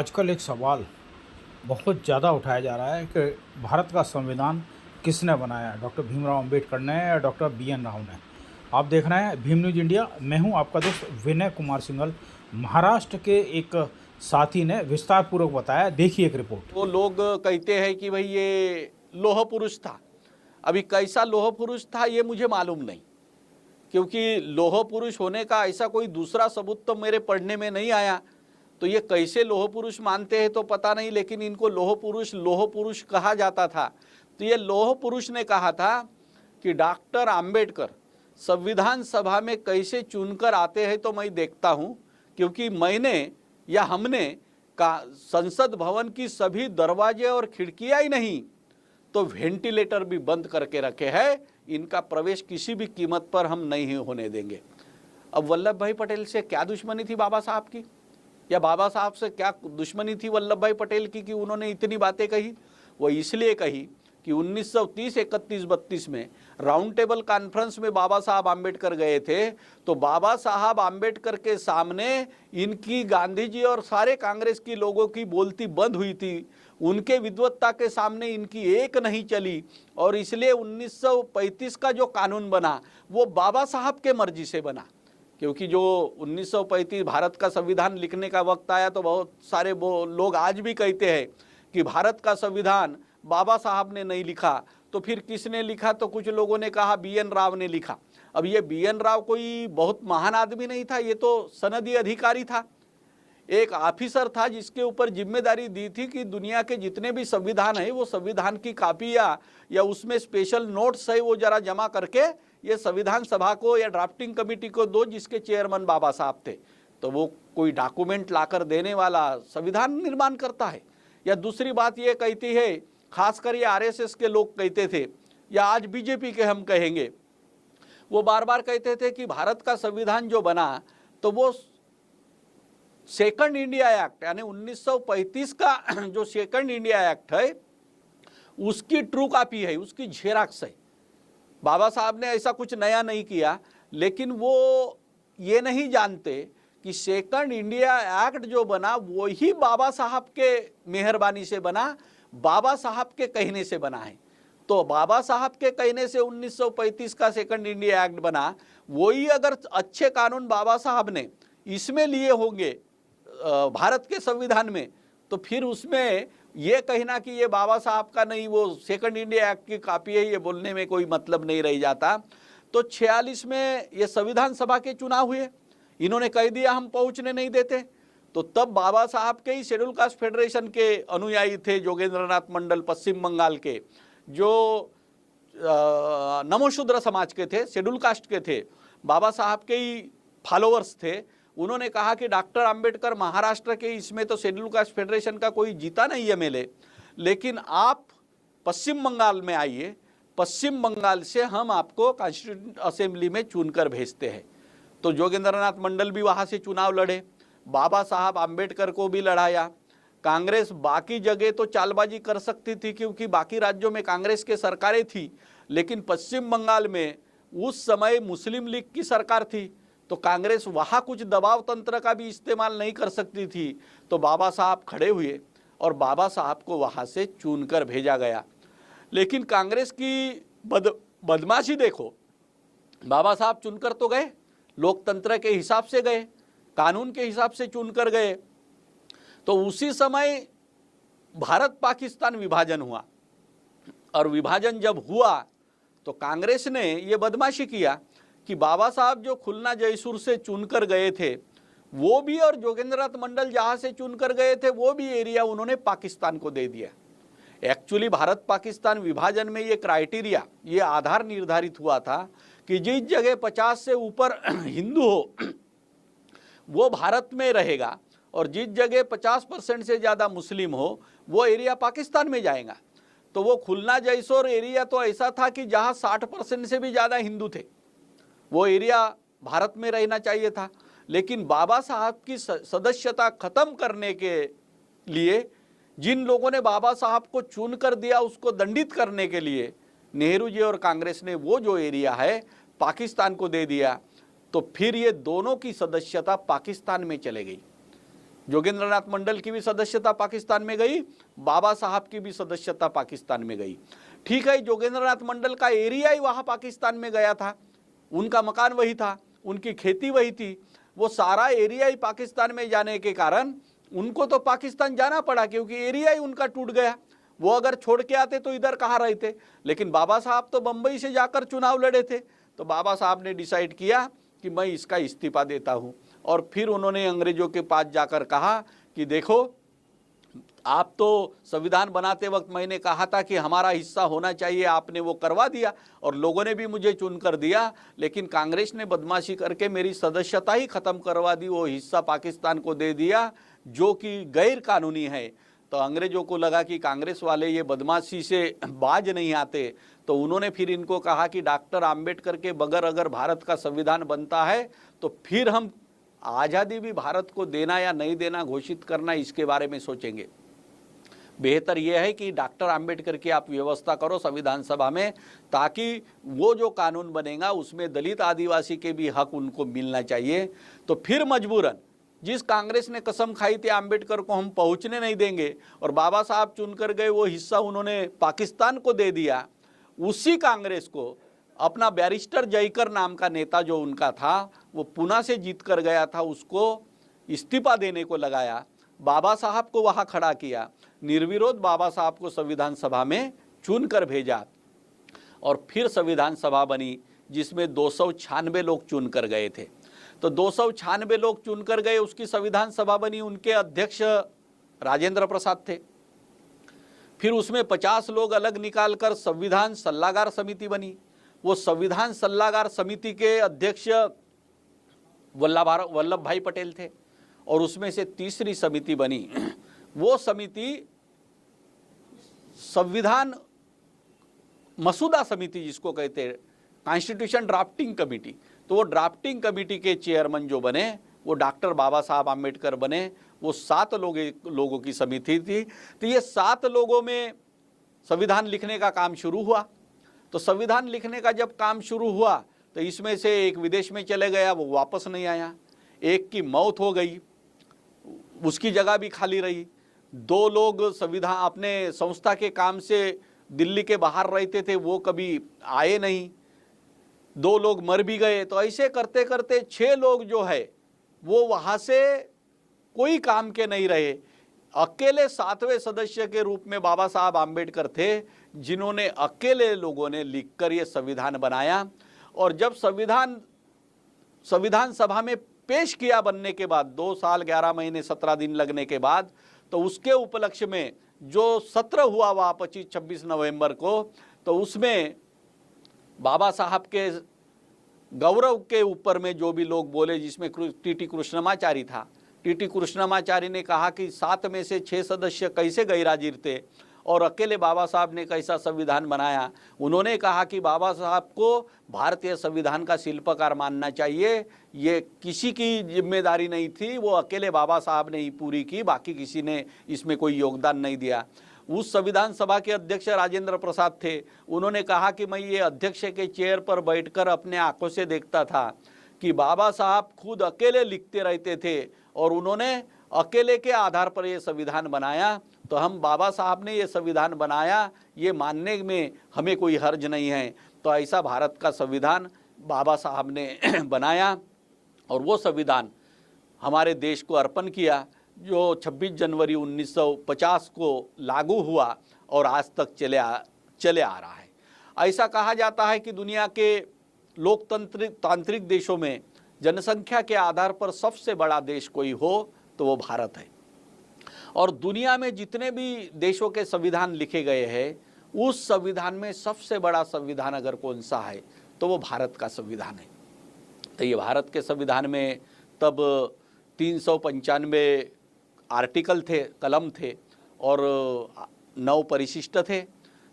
आजकल एक सवाल बहुत ज़्यादा उठाया जा रहा है कि भारत का संविधान किसने बनाया, डॉक्टर भीमराव अंबेडकर ने या डॉक्टर बी.एन. राव ने। आप देख रहे हैं भीम न्यूज़ इंडिया। मैं हूं आपका दोस्त विनय कुमार सिंघल। महाराष्ट्र के एक साथी ने विस्तार पूर्वक बताया, देखिए एक रिपोर्ट। तो लोग कहते हैं कि भाई ये लोह पुरुष था। अभी कैसा लोह पुरुष था ये मुझे मालूम नहीं, क्योंकि लोह पुरुष होने का ऐसा कोई दूसरा सबूत तो मेरे पढ़ने में नहीं आया। तो ये कैसे लोह पुरुष मानते हैं तो पता नहीं, लेकिन इनको लोह पुरुष कहा जाता था। तो ये लोह पुरुष ने कहा था कि डॉक्टर आम्बेडकर संविधान सभा में कैसे चुनकर आते हैं तो मैं देखता हूँ, क्योंकि मैंने या हमने का संसद भवन की सभी दरवाजे और खिड़कियां ही नहीं तो वेंटिलेटर भी बंद करके रखे हैं। इनका प्रवेश किसी भी कीमत पर हम नहीं होने देंगे। अब वल्लभ भाई पटेल से क्या दुश्मनी थी बाबा साहब की, या बाबा साहब से क्या दुश्मनी थी वल्लभ भाई पटेल की कि उन्होंने इतनी बातें कही? वो इसलिए कही कि 1930, 31, 32 में राउंड टेबल कॉन्फ्रेंस में बाबा साहब आम्बेडकर गए थे। तो बाबा साहब आम्बेडकर के सामने इनकी गांधी जी और सारे कांग्रेस की लोगों की बोलती बंद हुई थी। उनके विद्वत्ता के सामने इनकी एक नहीं चली, और इसलिए 1935 का जो कानून बना वो बाबा साहब के मर्जी से बना। क्योंकि जो 1935 भारत का संविधान लिखने का वक्त आया तो बहुत सारे वो लोग आज भी कहते हैं कि भारत का संविधान बाबा साहब ने नहीं लिखा, तो फिर किसने लिखा? तो कुछ लोगों ने कहा बी.एन. राव ने लिखा। अब ये बी.एन. राव कोई बहुत महान आदमी नहीं था, ये तो सनदी अधिकारी था, एक ऑफिसर था जिसके ऊपर जिम्मेदारी दी थी कि दुनिया के जितने भी संविधान है वो संविधान की कापी या उसमें स्पेशल नोट्स है वो जरा जमा करके ये संविधान सभा को या ड्राफ्टिंग कमेटी को दो, जिसके चेयरमैन बाबा साहब थे। तो वो कोई डॉक्यूमेंट लाकर देने वाला संविधान निर्माण करता है? या दूसरी बात ये कहती है, खासकर ये आरएसएस के लोग कहते थे, या आज बीजेपी के हम कहेंगे, वो बार बार कहते थे कि भारत का संविधान जो बना तो वो सेकंड इंडिया एक्ट यानी 1935 का जो सेकंड इंडिया एक्ट है उसकी ट्रू कॉपी है, उसकी झेरॉक्स है। बाबा साहब ने ऐसा कुछ नया नहीं किया, लेकिन वो ये नहीं जानते कि सेकंड इंडिया एक्ट जो बना वो ही बाबा साहब के मेहरबानी से बना, बाबा साहब के कहने से बना है। तो बाबा साहब के कहने से 1935 का सेकंड इंडिया एक्ट बना। वही अगर अच्छे कानून बाबा साहब ने इसमें लिए होंगे भारत के संविधान में, तो फिर उसमें ये कहना कि ये बाबा साहब का नहीं वो सेकंड इंडिया एक्ट की कॉपी है, ये बोलने में कोई मतलब नहीं रह जाता। तो 46 में ये संविधान सभा के चुनाव हुए, इन्होंने कह दिया हम पहुंचने नहीं देते। तो तब बाबा साहब के ही शेड्यूल कास्ट फेडरेशन के अनुयायी थे जोगेंद्रनाथ मंडल, पश्चिम बंगाल के, जो नमोशूद्र समाज के थे, शेड्यूल कास्ट के थे, बाबा साहब के ही फॉलोअर्स थे। उन्होंने कहा कि डॉक्टर आम्बेडकर महाराष्ट्र के, इसमें तो शेड्यूल कास्ट फेडरेशन का कोई जीता नहीं एमएलए, लेकिन आप पश्चिम बंगाल में आइए, पश्चिम बंगाल से हम आपको कॉन्स्टिट्यूंट असेंबली में चुनकर भेजते हैं। तो जोगेंद्रनाथ मंडल भी वहाँ से चुनाव लड़े, बाबा साहब आम्बेडकर को भी लड़ाया। कांग्रेस बाकी जगह तो चालबाजी कर सकती थी क्योंकि बाकी राज्यों में कांग्रेस के सरकारें थी, लेकिन पश्चिम बंगाल में उस समय मुस्लिम लीग की सरकार थी, तो कांग्रेस वहाँ कुछ दबाव तंत्र का भी इस्तेमाल नहीं कर सकती थी। तो बाबा साहब खड़े हुए और बाबा साहब को वहाँ से चुनकर भेजा गया। लेकिन कांग्रेस की बदमाशी देखो, बाबा साहब चुनकर तो गए, लोकतंत्र के हिसाब से गए, कानून के हिसाब से चुनकर गए। तो उसी समय भारत पाकिस्तान विभाजन हुआ, और विभाजन जब हुआ तो कांग्रेस ने ये बदमाशी किया कि बाबा साहब जो खुलना जयसूर से चुनकर गए थे वो भी, और जोगेंद्रनाथ मंडल जहाँ से चुनकर गए थे वो भी एरिया उन्होंने पाकिस्तान को दे दिया। एक्चुअली भारत पाकिस्तान विभाजन में ये क्राइटेरिया, ये आधार निर्धारित हुआ था कि जिस जगह 50 से ऊपर हिंदू हो वो भारत में रहेगा, और जिस जगह 50% से ज़्यादा मुस्लिम हो वो एरिया पाकिस्तान में जाएगा। तो वो खुलना जयसूर एरिया तो ऐसा था कि जहाँ 60% से भी ज़्यादा हिंदू थे, वो एरिया भारत में रहना चाहिए था। लेकिन बाबा साहब की सदस्यता खत्म करने के लिए जिन लोगों ने बाबा साहब को चुन कर दिया, उसको दंडित करने के लिए नेहरू जी और कांग्रेस ने वो जो एरिया है पाकिस्तान को दे दिया। तो फिर ये दोनों की सदस्यता पाकिस्तान में चले गई। जोगेंद्रनाथ मंडल की भी सदस्यता पाकिस्तान में गई, बाबा साहब की भी सदस्यता पाकिस्तान में गई। ठीक है, जोगेंद्रनाथ मंडल का एरिया ही वहाँ पाकिस्तान में गया था, उनका मकान वही था, उनकी खेती वही थी, वो सारा एरिया ही पाकिस्तान में जाने के कारण उनको तो पाकिस्तान जाना पड़ा, क्योंकि एरिया ही उनका टूट गया। वो अगर छोड़ के आते तो इधर कहाँ रहते। लेकिन बाबा साहब तो बम्बई से जाकर चुनाव लड़े थे, तो बाबा साहब ने डिसाइड किया कि मैं इसका इस्तीफा देता हूँ। और फिर उन्होंने अंग्रेजों के पास जाकर कहा कि देखो, आप तो संविधान बनाते वक्त मैंने कहा था कि हमारा हिस्सा होना चाहिए, आपने वो करवा दिया और लोगों ने भी मुझे चुन कर दिया, लेकिन कांग्रेस ने बदमाशी करके मेरी सदस्यता ही ख़त्म करवा दी, वो हिस्सा पाकिस्तान को दे दिया जो कि गैर कानूनी है। तो अंग्रेजों को लगा कि कांग्रेस वाले ये बदमाशी से बाज नहीं आते, तो उन्होंने फिर इनको कहा कि डॉक्टर आम्बेडकर के बगैर अगर भारत का संविधान बनता है तो फिर हम आज़ादी भी भारत को देना या नहीं देना घोषित करना, इसके बारे में सोचेंगे। बेहतर यह है कि डॉक्टर आम्बेडकर की आप व्यवस्था करो संविधान सभा में, ताकि वो जो कानून बनेगा उसमें दलित आदिवासी के भी हक उनको मिलना चाहिए। तो फिर मजबूरन जिस कांग्रेस ने कसम खाई थी आम्बेडकर को हम पहुंचने नहीं देंगे और बाबा साहब चुनकर गए, वो हिस्सा उन्होंने पाकिस्तान को दे दिया, उसी कांग्रेस को अपना बैरिस्टर जयकर नाम का नेता जो उनका था, वो पुणे से जीत कर गया था, उसको इस्तीफा देने को लगाया, बाबा साहब को वहाँ खड़ा किया, निर्विरोध बाबा साहब को संविधान सभा में चुन कर भेजा और फिर संविधान सभा बनी, जिसमें 296 लोग चुन कर गए थे। तो 296 लोग चुनकर गए, उसकी संविधान सभा बनी, उनके अध्यक्ष राजेंद्र प्रसाद थे। फिर उसमें 50 लोग अलग निकालकर संविधान सलाहकार समिति बनी, वो संविधान सलाहकार समिति के अध्यक्ष वल्लभ भाई पटेल थे। और उसमें से तीसरी समिति बनी, वो समिति संविधान मसूदा समिति जिसको कहते हैं, कॉन्स्टिट्यूशन ड्राफ्टिंग कमेटी। तो वो ड्राफ्टिंग कमेटी के चेयरमैन जो बने वो डॉक्टर बाबा साहब आम्बेडकर बने। वो 7 लोगों की समिति थी। तो ये 7 लोगों में संविधान लिखने का काम शुरू हुआ। तो संविधान लिखने का जब काम शुरू हुआ तो इसमें से एक विदेश में चले गया, वो वापस नहीं आया, एक की मौत हो गई, उसकी जगह भी खाली रही, 2 लोग संविधान अपने संस्था के काम से दिल्ली के बाहर रहते थे, वो कभी आए नहीं, 2 लोग मर भी गए। तो ऐसे करते करते 6 लोग जो है वो वहाँ से कोई काम के नहीं रहे। अकेले 7वें सदस्य के रूप में बाबा साहब आम्बेडकर थे, जिन्होंने अकेले लोगों ने लिखकर ये संविधान बनाया। और जब संविधान सभा में पेश किया बनने के बाद 2 साल 11 महीने 17 दिन लगने के बाद, तो उसके उपलक्ष्य में जो सत्र हुआ वह 25-26 नवंबर को, तो उसमें बाबा साहब के गौरव के ऊपर में जो भी लोग बोले, जिसमें टीटी कृष्णमाचारी था, टीटी कृष्णमाचारी ने कहा कि 7 में से 6 सदस्य कैसे गैरहाजिर थे और अकेले बाबा साहब ने कैसा संविधान बनाया। उन्होंने कहा कि बाबा साहब को भारतीय संविधान का शिल्पकार मानना चाहिए, ये किसी की जिम्मेदारी नहीं थी, वो अकेले बाबा साहब ने ही पूरी की, बाकी किसी ने इसमें कोई योगदान नहीं दिया। उस संविधान सभा के अध्यक्ष राजेंद्र प्रसाद थे। उन्होंने कहा कि मैं ये अध्यक्ष के चेयर पर बैठकर अपने आंखों से देखता था कि बाबा साहब खुद अकेले लिखते रहते थे और उन्होंने अकेले के आधार पर ये संविधान बनाया। तो हम बाबा साहब ने ये संविधान बनाया, ये मानने में हमें कोई हर्ज नहीं है। तो ऐसा भारत का संविधान बाबा साहब ने बनाया और वो संविधान हमारे देश को अर्पण किया, जो 26 जनवरी 1950 को लागू हुआ और आज तक चले आ रहा है। ऐसा कहा जाता है कि दुनिया के तांत्रिक देशों में जनसंख्या के आधार पर सबसे बड़ा देश कोई हो तो वो भारत है। और दुनिया में जितने भी देशों के संविधान लिखे गए हैं, उस संविधान में सबसे बड़ा संविधान अगर कौन सा है तो वो भारत का संविधान है। तो ये भारत के संविधान में तब 395 आर्टिकल थे, कलम थे और 9 परिशिष्ट थे।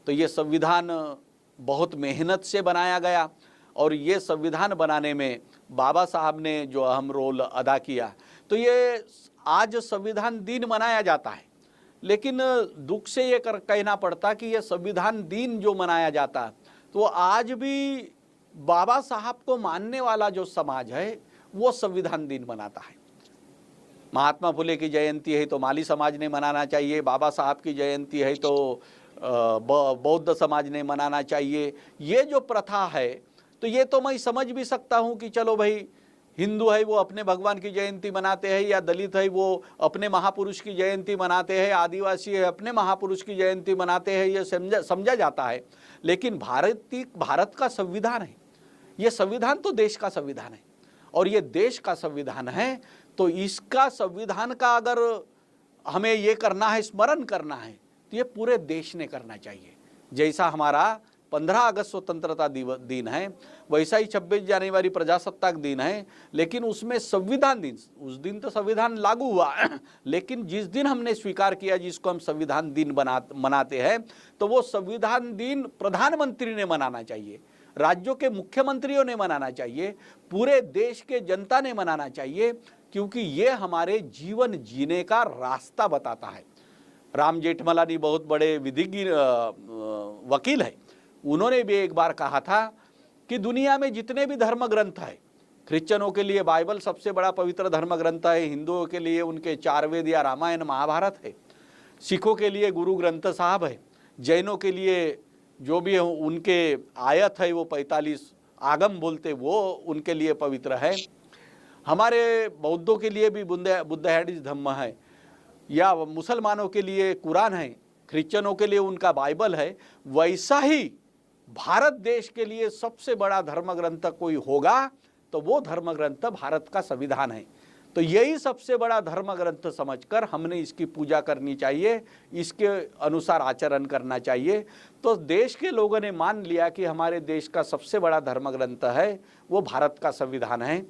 तो ये संविधान बहुत मेहनत से बनाया गया और ये संविधान बनाने में बाबा साहब ने जो अहम रोल अदा किया। तो ये आज संविधान दिन मनाया जाता है, लेकिन दुख से ये कहना पड़ता कि ये संविधान दिन जो मनाया जाता तो आज भी बाबा साहब को मानने वाला जो समाज है वो संविधान दिन मनाता है। महात्मा फुले की जयंती है तो माली समाज ने मनाना चाहिए, बाबा साहब की जयंती है तो बौद्ध समाज ने मनाना चाहिए। ये जो प्रथा है तो ये तो मैं समझ भी सकता हूँ कि चलो भाई हिंदू है वो अपने भगवान की जयंती मनाते हैं, या दलित है वो अपने महापुरुष की जयंती मनाते हैं, आदिवासी है अपने महापुरुष की जयंती मनाते हैं, ये समझा जाता है। लेकिन भारत का संविधान है, ये संविधान तो देश का संविधान है, और ये देश का संविधान है तो इसका संविधान का अगर हमें ये करना है, स्मरण करना है, तो ये पूरे देश ने करना चाहिए। जैसा हमारा 15 अगस्त स्वतंत्रता दिन है, वैसा ही 26 जनवरी प्रजासत्ताक दिन है, लेकिन उसमें संविधान दिन, उस दिन तो संविधान लागू हुआ लेकिन जिस दिन हमने स्वीकार किया, जिसको हम संविधान दिन मनाते हैं, तो वो संविधान दिन प्रधानमंत्री ने मनाना चाहिए, राज्यों के मुख्यमंत्रियों ने मनाना चाहिए, पूरे देश के जनता ने मनाना चाहिए, क्योंकि ये हमारे जीवन जीने का रास्ता बताता है। राम जेठमलानी बहुत बड़े विधिज्ञ वकील है, उन्होंने भी एक बार कहा था कि दुनिया में जितने भी धर्म ग्रंथ है, क्रिश्चियनों के लिए बाइबल सबसे बड़ा पवित्र धर्म ग्रंथ है, हिंदुओं के लिए उनके 4 वेद या रामायण महाभारत है, सिखों के लिए गुरु ग्रंथ साहब है, जैनों के लिए जो भी उनके आयत है वो 45 आगम बोलते वो उनके लिए पवित्र है, हमारे बौद्धों के लिए भी बुद्धाइज्म धम्म है, या मुसलमानों के लिए कुरान है, क्रिश्चियनों के लिए उनका बाइबल है। वैसा ही भारत देश के लिए सबसे बड़ा धर्म ग्रंथ कोई होगा तो वो धर्म ग्रंथ भारत का संविधान है। तो यही सबसे बड़ा धर्म ग्रंथ समझकर हमने इसकी पूजा करनी चाहिए, इसके अनुसार आचरण करना चाहिए। तो देश के लोगों ने मान लिया कि हमारे देश का सबसे बड़ा धर्म ग्रंथ है वो भारत का संविधान है।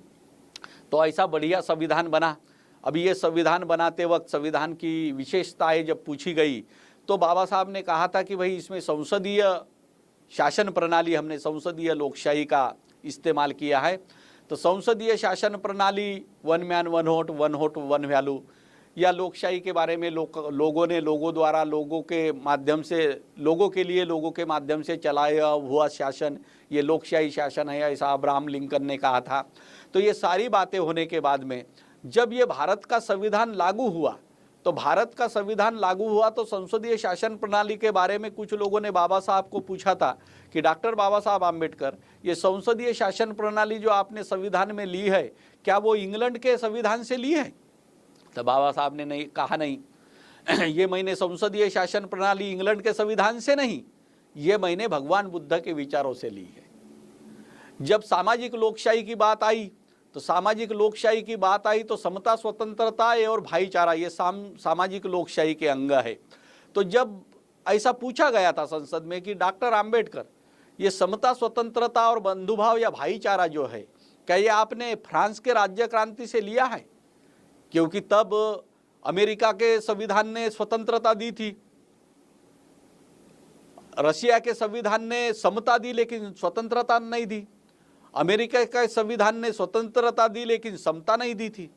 तो ऐसा बढ़िया संविधान बना। अभी ये संविधान बनाते वक्त संविधान की विशेषताएं जब पूछी गई तो बाबा साहब ने कहा था कि भाई इसमें संसदीय शासन प्रणाली, हमने संसदीय लोकशाही का इस्तेमाल किया है। तो संसदीय शासन प्रणाली, one man one vote one value, या लोकशाही के बारे में लोगों ने लोगों द्वारा लोगों के माध्यम से लोगों के लिए लोगों के माध्यम से चलाया हुआ शासन, ये लोकशाही शासन है, ऐसा अब्राहम लिंकन ने कहा था। तो ये सारी बातें होने के बाद में जब ये भारत का संविधान लागू हुआ तो भारत का संविधान लागू हुआ तो संसदीय शासन प्रणाली के बारे में कुछ लोगों ने बाबा साहब को पूछा था कि डॉक्टर बाबा साहब आम्बेडकर, ये संसदीय शासन प्रणाली जो आपने संविधान में ली है क्या वो इंग्लैंड के संविधान से ली है? तो बाबा साहब ने नहीं कहा, नहीं ये मैंने संसदीय शासन प्रणाली इंग्लैंड के संविधान से नहीं, ये मैंने भगवान बुद्ध के विचारों से ली है। जब सामाजिक लोकशाही की बात आई तो सामाजिक लोकशाही की बात आई तो समता, स्वतंत्रता और भाईचारा ये सामाजिक लोकशाही के अंग है। तो जब ऐसा पूछा गया था संसद में कि डॉक्टर आम्बेडकर, ये समता, स्वतंत्रता और बंधुभाव या भाईचारा जो है क्या ये आपने फ्रांस के राज्य क्रांति से लिया है? क्योंकि तब अमेरिका के संविधान ने स्वतंत्रता दी थी, रशिया के संविधान ने समता दी लेकिन स्वतंत्रता नहीं दी, अमेरिका के संविधान ने स्वतंत्रता दी लेकिन समता नहीं दी थी,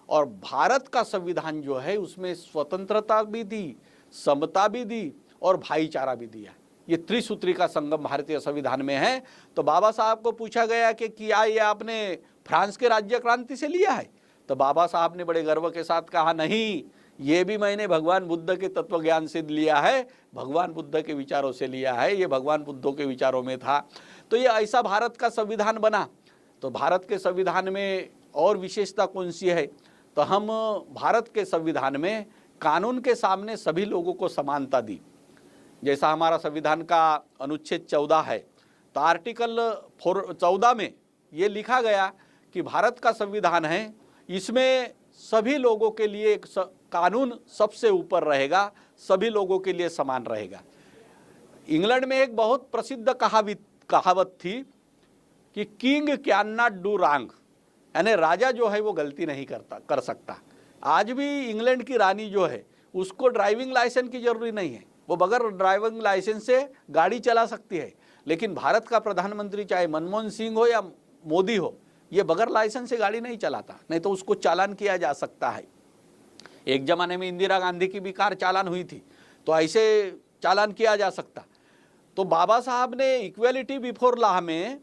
और भारत का संविधान जो है उसमें स्वतंत्रता भी दी, समता भी दी और भाईचारा भी दिया। ये त्रिसूत्री का संगम भारतीय संविधान में है। तो बाबा साहब को पूछा गया कि क्या ये आपने फ्रांस के राज्य क्रांति से लिया है? तो बाबा साहब ने बड़े गर्व के साथ कहा, नहीं, ये भी मैंने भगवान बुद्ध के तत्व ज्ञान से लिया है, भगवान बुद्ध के विचारों से लिया है, ये भगवान बुद्ध के विचारों में था। तो ये ऐसा भारत का संविधान बना। तो भारत के संविधान में और विशेषता कौन सी है? तो हम भारत के संविधान में कानून के सामने सभी लोगों को समानता दी। जैसा हमारा संविधान का अनुच्छेद 14 है, तो आर्टिकल 14 में ये लिखा गया कि भारत का संविधान है, इसमें सभी लोगों के लिए कानून सबसे ऊपर रहेगा, सभी लोगों के लिए समान रहेगा। इंग्लैंड में एक बहुत प्रसिद्ध कहावत थी कि king can not do wrong, यानी राजा जो है वो गलती नहीं कर सकता। आज भी इंग्लैंड की रानी जो है उसको ड्राइविंग लाइसेंस की जरूरी नहीं है, वो बगैर ड्राइविंग लाइसेंस से गाड़ी चला सकती है। लेकिन भारत का प्रधानमंत्री चाहे मनमोहन सिंह हो या मोदी हो, ये बगैर लाइसेंस से गाड़ी नहीं चलाता, नहीं तो उसको चालान किया जा सकता है। एक जमाने में इंदिरा गांधी की भी कार चालान हुई थी, तो ऐसे चालान किया जा सकता। तो बाबा साहब ने इक्वेलिटी बिफोर लॉ में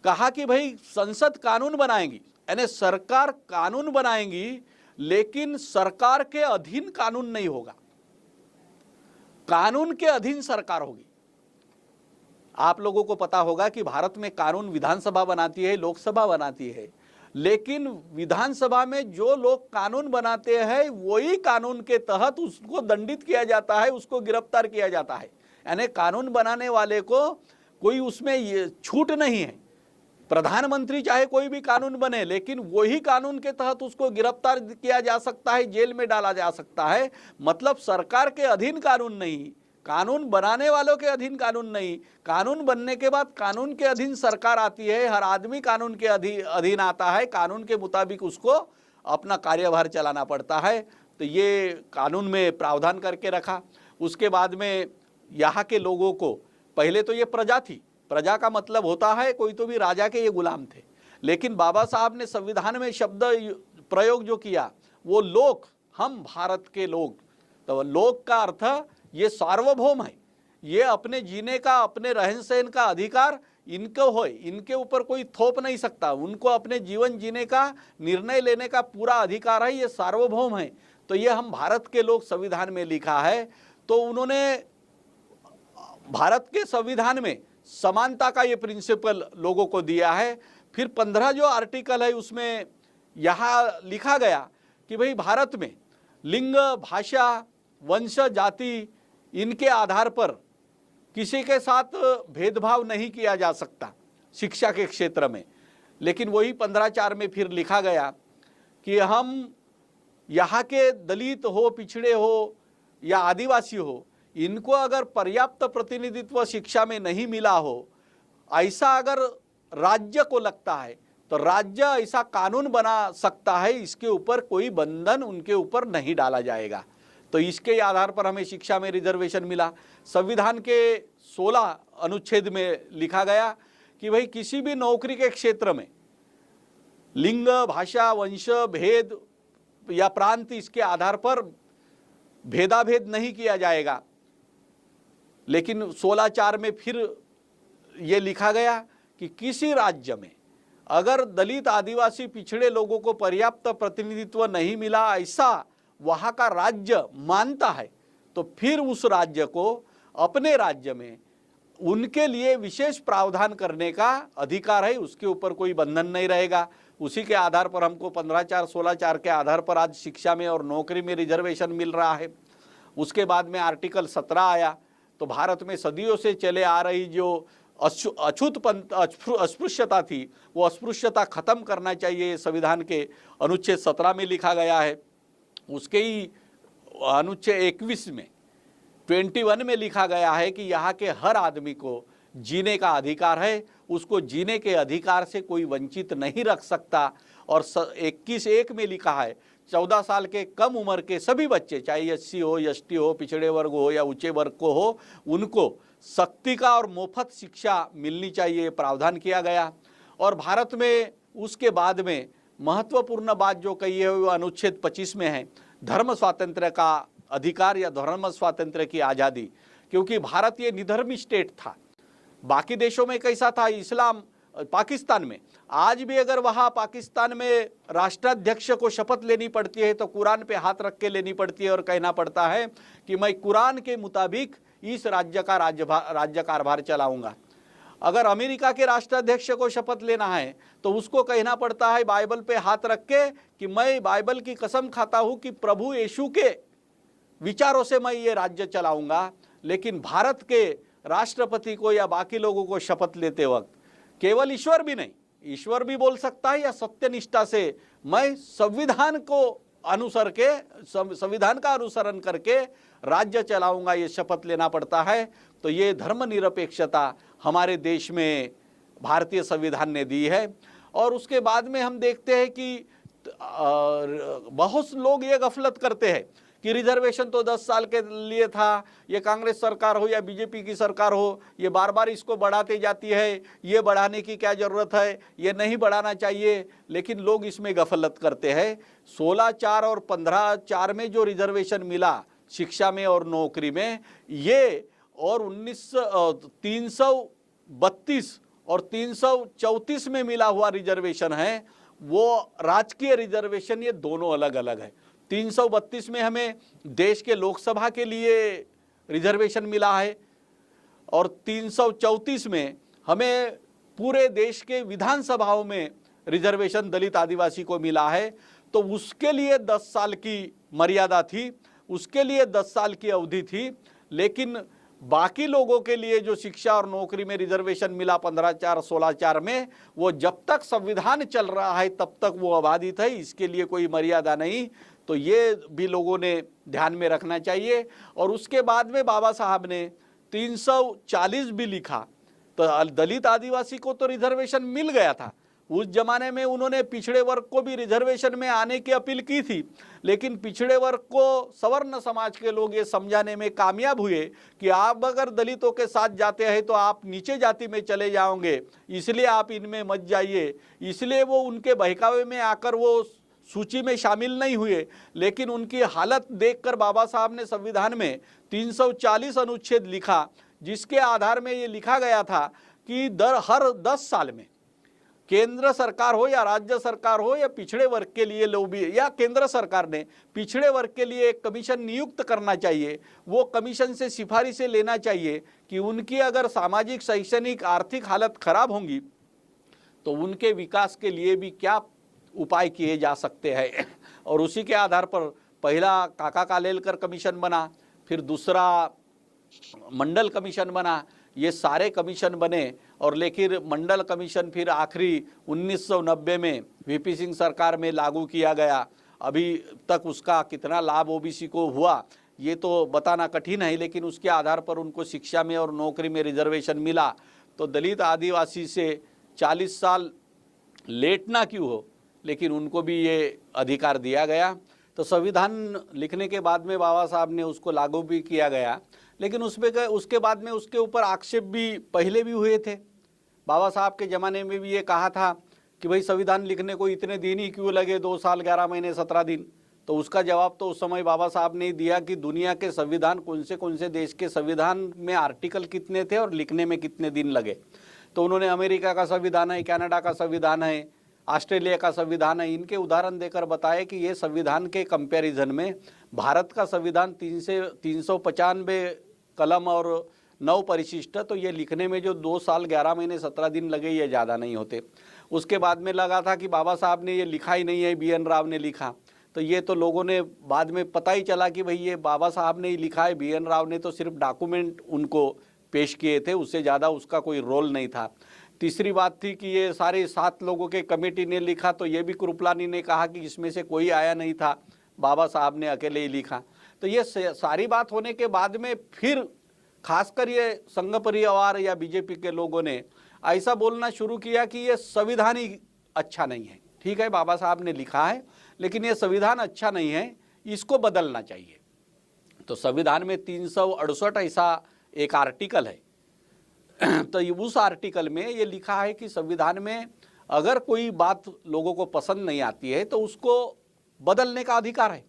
कहा कि भाई संसद कानून बनाएंगी, यानी सरकार कानून बनाएंगी, लेकिन सरकार के अधीन कानून नहीं होगा, कानून के अधीन सरकार होगी। आप लोगों को पता होगा कि भारत में कानून विधानसभा बनाती है, लोकसभा बनाती है, लेकिन विधानसभा में जो लोग कानून बनाते हैं वही कानून के तहत उसको दंडित किया जाता है, उसको गिरफ्तार किया जाता है। यानी कानून बनाने वाले को कोई उसमें ये छूट नहीं है। प्रधानमंत्री चाहे कोई भी कानून बने, लेकिन वही कानून के तहत उसको गिरफ्तार किया जा सकता है, जेल में डाला जा सकता है। मतलब सरकार के अधीन कानून नहीं, कानून बनाने वालों के अधीन कानून नहीं, कानून बनने के बाद कानून के अधीन सरकार आती है। हर आदमी कानून के अधीन आता है, कानून के मुताबिक उसको अपना कार्यभार चलाना पड़ता है। तो ये कानून में प्रावधान करके रखा। उसके बाद में यहाँ के लोगों को, पहले तो ये प्रजा थी, प्रजा का मतलब होता है कोई तो भी राजा के ये गुलाम थे, लेकिन बाबा साहब ने संविधान में शब्द प्रयोग जो किया वो लोक, हम भारत के लोग। तो लोक का अर्थ ये सार्वभौम है, ये अपने जीने का, अपने रहन सहन का अधिकार इनको हो, इनके ऊपर कोई थोप नहीं सकता, उनको अपने जीवन जीने का, निर्णय लेने का पूरा अधिकार है, ये सार्वभौम है। तो ये हम भारत के लोग संविधान में लिखा है। तो उन्होंने भारत के संविधान में समानता का ये प्रिंसिपल लोगों को दिया है। फिर 15 जो आर्टिकल है उसमें यहाँ लिखा गया कि भाई भारत में लिंग, भाषा, वंश, जाति इनके आधार पर किसी के साथ भेदभाव नहीं किया जा सकता शिक्षा के क्षेत्र में। लेकिन वही 15(4) में फिर लिखा गया कि हम यहाँ के दलित हो, पिछड़े हो या आदिवासी हो, इनको अगर पर्याप्त प्रतिनिधित्व शिक्षा में नहीं मिला हो, ऐसा अगर राज्य को लगता है तो राज्य ऐसा कानून बना सकता है, इसके ऊपर कोई बंधन उनके ऊपर नहीं डाला जाएगा। तो इसके आधार पर हमें शिक्षा में रिजर्वेशन मिला। संविधान के 16 अनुच्छेद में लिखा गया कि भाई किसी भी नौकरी के क्षेत्र में लिंग, भाषा, वंश, भेद या प्रांत इसके आधार पर भेदाभेद नहीं किया जाएगा। लेकिन 16(4) में फिर ये लिखा गया कि किसी राज्य में अगर दलित, आदिवासी, पिछड़े लोगों को पर्याप्त प्रतिनिधित्व नहीं मिला, ऐसा वहाँ का राज्य मानता है, तो फिर उस राज्य को अपने राज्य में उनके लिए विशेष प्रावधान करने का अधिकार है, उसके ऊपर कोई बंधन नहीं रहेगा। उसी के आधार पर हमको 15(4), 16(4) के आधार पर आज शिक्षा में और नौकरी में रिजर्वेशन मिल रहा है। उसके बाद में आर्टिकल 17 आया। तो भारत में सदियों से चले आ रही जो अस्पृश्यता थी, वो अस्पृश्यता खत्म करना चाहिए, संविधान के अनुच्छेद 17 में लिखा गया है। उसके ही अनुच्छेद 21 में 21 में लिखा गया है कि यहाँ के हर आदमी को जीने का अधिकार है, उसको जीने के अधिकार से कोई वंचित नहीं रख सकता। और 21(1) में लिखा है 14 साल के कम उम्र के सभी बच्चे, चाहे SC हो, ST हो, पिछड़े वर्ग हो या ऊंचे वर्ग को हो, उनको सख्ती का और मुफ्त शिक्षा मिलनी चाहिए, प्रावधान किया गया। और भारत में उसके बाद में महत्वपूर्ण बात जो कही है वो अनुच्छेद 25 में है, धर्म स्वातंत्र्य का अधिकार या धर्म स्वातंत्र्य की आज़ादी। क्योंकि भारत ये निधर्मी स्टेट था। बाकी देशों में कैसा था, इस्लाम, पाकिस्तान में आज भी अगर वहाँ पाकिस्तान में राष्ट्राध्यक्ष को शपथ लेनी पड़ती है तो कुरान पे हाथ रख के लेनी पड़ती है और कहना पड़ता है कि मैं कुरान के मुताबिक इस राज्य का राज्य कारभार चलाऊंगा। अगर अमेरिका के राष्ट्राध्यक्ष को शपथ लेना है तो उसको कहना पड़ता है बाइबल पे हाथ रख के कि मैं बाइबल की कसम खाता हूँ कि प्रभु यीशु के विचारों से मैं ये राज्य चलाऊंगा। लेकिन भारत के राष्ट्रपति को या बाकी लोगों को शपथ लेते वक्त केवल ईश्वर भी नहीं, ईश्वर भी बोल सकता है या सत्यनिष्ठा से मैं संविधान का अनुसरण करके राज्य चलाऊंगा, ये शपथ लेना पड़ता है। तो ये धर्मनिरपेक्षता हमारे देश में भारतीय संविधान ने दी है। और उसके बाद में हम देखते हैं कि बहुत लोग ये गफलत करते हैं कि रिजर्वेशन तो 10 साल के लिए था, ये कांग्रेस सरकार हो या बीजेपी की सरकार हो, ये बार बार इसको बढ़ाती जाती है, ये बढ़ाने की क्या ज़रूरत है, ये नहीं बढ़ाना चाहिए। लेकिन लोग इसमें गफलत करते हैं। 16(4) और 15(4) में जो रिजर्वेशन मिला शिक्षा में और नौकरी में, ये और 332 और 334 में मिला हुआ रिजर्वेशन है, वो राजकीय रिजर्वेशन, ये दोनों अलग अलग है। 332 में हमें देश के लोकसभा के लिए रिजर्वेशन मिला है और 334 में हमें पूरे देश के विधानसभाओं में रिजर्वेशन दलित आदिवासी को मिला है। तो उसके लिए 10 साल की मर्यादा थी, उसके लिए 10 साल की अवधि थी। लेकिन बाकी लोगों के लिए जो शिक्षा और नौकरी में रिजर्वेशन मिला 15/4 16/4 में, वो जब तक संविधान चल रहा है तब तक वो अबाधित है, इसके लिए कोई मर्यादा नहीं। तो ये भी लोगों ने ध्यान में रखना चाहिए। और उसके बाद में बाबा साहब ने 340 भी लिखा। तो दलित आदिवासी को तो रिजर्वेशन मिल गया था, उस जमाने में उन्होंने पिछड़े वर्ग को भी रिजर्वेशन में आने की अपील की थी, लेकिन पिछड़े वर्ग को सवर्ण समाज के लोग ये समझाने में कामयाब हुए कि आप अगर दलितों के साथ जाते हैं तो आप नीचे जाति में चले जाओगे, इसलिए आप इनमें मत जाइए। इसलिए वो उनके बहकावे में आकर वो सूची में शामिल नहीं हुए। लेकिन उनकी हालत देखकर बाबा साहब ने संविधान में 340 अनुच्छेद लिखा, जिसके आधार में ये लिखा गया था कि हर 10 साल में केंद्र सरकार हो या राज्य सरकार हो या पिछड़े वर्ग के लिए लोबी, या केंद्र सरकार ने पिछड़े वर्ग के लिए एक कमीशन नियुक्त करना चाहिए। वो कमीशन से सिफारिशें लेना चाहिए कि उनकी अगर सामाजिक, शैक्षणिक, आर्थिक हालत खराब होंगी तो उनके विकास के लिए भी क्या उपाय किए जा सकते हैं। और उसी के आधार पर पहला काका कालेलकर कमीशन बना, फिर दूसरा मंडल कमीशन बना, ये सारे कमीशन बने। और लेकिन मंडल कमीशन फिर आखिरी 1990 में वीपी सिंह सरकार में लागू किया गया। अभी तक उसका कितना लाभ ओबीसी को हुआ ये तो बताना कठिन है, लेकिन उसके आधार पर उनको शिक्षा में और नौकरी में रिजर्वेशन मिला। तो दलित आदिवासी से 40 साल लेट ना क्यों हो, लेकिन उनको भी ये अधिकार दिया गया। तो संविधान लिखने के बाद में बाबा साहब ने उसको लागू भी किया गया, लेकिन उसके बाद में उसके ऊपर आक्षेप भी पहले भी हुए थे। बाबा साहब के ज़माने में भी ये कहा था कि भाई संविधान लिखने को इतने दिन ही क्यों लगे, 2 साल 11 महीने 17 दिन। तो उसका जवाब तो उस समय बाबा साहब ने दिया कि दुनिया के संविधान, कौन से देश के संविधान में आर्टिकल कितने थे और लिखने में कितने दिन लगे। तो उन्होंने अमेरिका का संविधान है, कनाडा का संविधान है, ऑस्ट्रेलिया का संविधान है, इनके उदाहरण देकर बताए कि ये संविधान के कंपैरिजन में भारत का संविधान 395 कलम और 9 परिशिष्ट, तो ये लिखने में जो 2 साल 11 महीने 17 दिन लगे ये ज़्यादा नहीं होते। उसके बाद में लगा था कि बाबा साहब ने ये लिखा ही नहीं है, BN राव ने लिखा। तो ये तो लोगों ने बाद में पता ही चला कि भाई ये बाबा साहब ने ही लिखा है, BN राव ने तो सिर्फ डॉक्यूमेंट उनको पेश किए थे, उससे ज़्यादा उसका कोई रोल नहीं था। तीसरी बात थी कि ये सारे 7 लोगों के कमेटी ने लिखा, तो ये भी कृपलानी ने कहा कि इसमें से कोई आया नहीं था, बाबा साहब ने अकेले ही लिखा। तो ये सारी बात होने के बाद में फिर खासकर ये संघ परिवार या बीजेपी के लोगों ने ऐसा बोलना शुरू किया कि ये संविधान ही अच्छा नहीं है। ठीक है, बाबा साहब ने लिखा है, लेकिन ये संविधान अच्छा नहीं है, इसको बदलना चाहिए। तो संविधान में 368 ऐसा एक आर्टिकल है। तो उस आर्टिकल में ये लिखा है कि संविधान में अगर कोई बात लोगों को पसंद नहीं आती है तो उसको बदलने का अधिकार है।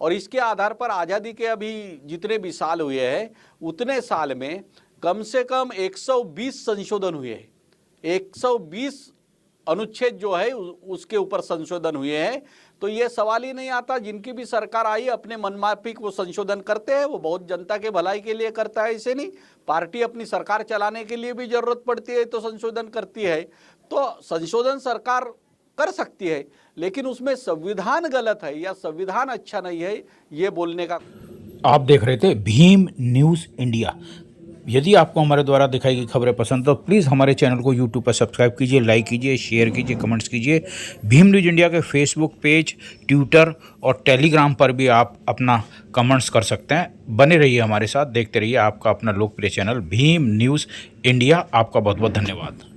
और इसके आधार पर आज़ादी के अभी जितने भी साल हुए हैं उतने साल में कम से कम 120 संशोधन हुए हैं। 120 अनुच्छेद जो है उसके ऊपर संशोधन हुए हैं। तो ये सवाल ही नहीं आता, जिनकी भी सरकार आई अपने मनमाफिक वो संशोधन करते हैं, वो बहुत जनता के भलाई के लिए करता है। ऐसे नहीं, पार्टी अपनी सरकार चलाने के लिए भी जरूरत पड़ती है तो संशोधन करती है। तो संशोधन सरकार कर सकती है, लेकिन उसमें संविधान गलत है या संविधान अच्छा नहीं है ये बोलने का। आप देख रहे थे भीम न्यूज़ इंडिया। यदि आपको हमारे द्वारा दिखाई गई खबरें पसंद तो प्लीज़ हमारे चैनल को यूट्यूब पर सब्सक्राइब कीजिए, लाइक कीजिए, शेयर कीजिए, कमेंट्स कीजिए। भीम न्यूज़ इंडिया के फेसबुक पेज, ट्विटर और टेलीग्राम पर भी आप अपना कमेंट्स कर सकते हैं। बने रहिए हमारे साथ, देखते रहिए आपका अपना लोकप्रिय चैनल भीम न्यूज़ इंडिया। आपका बहुत बहुत धन्यवाद।